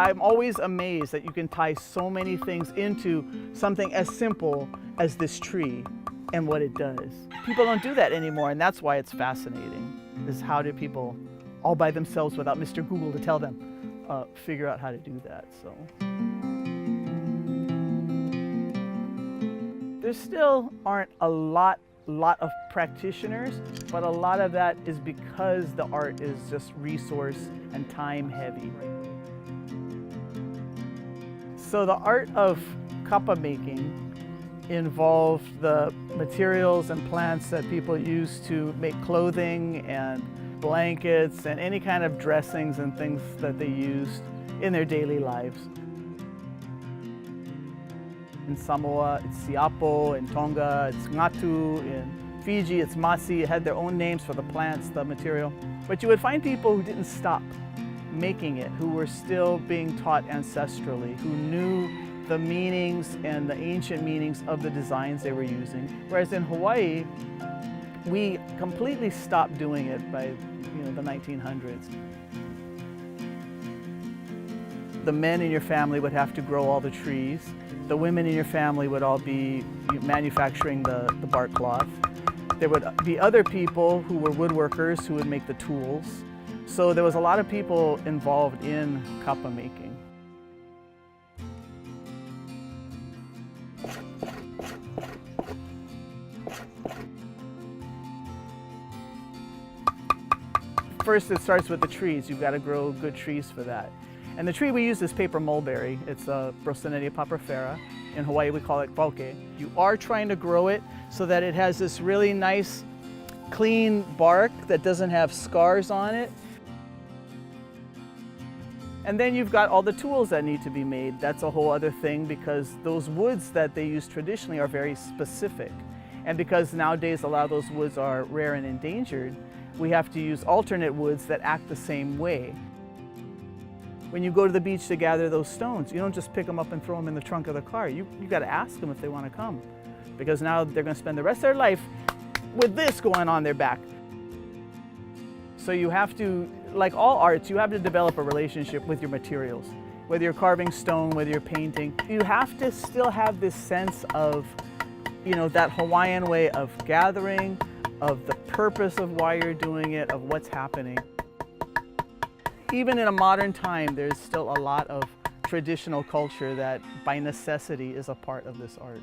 I'm always amazed that you can tie so many things into something as simple as this tree and what it does. People don't do that anymore, and that's why it's fascinating, is how do people all by themselves without Mr. Google to tell them, figure out how to do that. So there still aren't a lot of practitioners, but a lot of that is because the art is just resource and time heavy. So the art of kapa making involved the materials and plants that people use to make clothing and blankets and any kind of dressings and things that they used in their daily lives. In Samoa, it's siapo. In Tonga, it's ngatu. In Fiji, it's masi. It had their own names for the plants, the material. But you would find people who didn't stop making it, who were still being taught ancestrally, who knew the meanings and the ancient meanings of the designs they were using. Whereas in Hawaii, we completely stopped doing it by the 1900s. The men in your family would have to grow all the trees. The women in your family would all be manufacturing the bark cloth. There would be other people who were woodworkers who would make the tools. So there was a lot of people involved in kapa making. First, it starts with the trees. You've got to grow good trees for that. And the tree we use is paper mulberry. It's a Brocinettia papyrifera. In Hawaii, we call it pauahi. You are trying to grow it so that it has this really nice, clean bark that doesn't have scars on it. And then you've got all the tools that need to be made. That's a whole other thing, because those woods that they use traditionally are very specific. And because nowadays a lot of those woods are rare and endangered, we have to use alternate woods that act the same way. When you go to the beach to gather those stones, you don't just pick them up and throw them in the trunk of the car. You got to ask them if they want to come, because now they're going to spend the rest of their life with this going on their back. So you have to, like all arts, you have to develop a relationship with your materials. Whether you're carving stone, whether you're painting, you have to still have this sense of, that Hawaiian way of gathering, of the purpose of why you're doing it, of what's happening. Even in a modern time, there's still a lot of traditional culture that by necessity is a part of this art.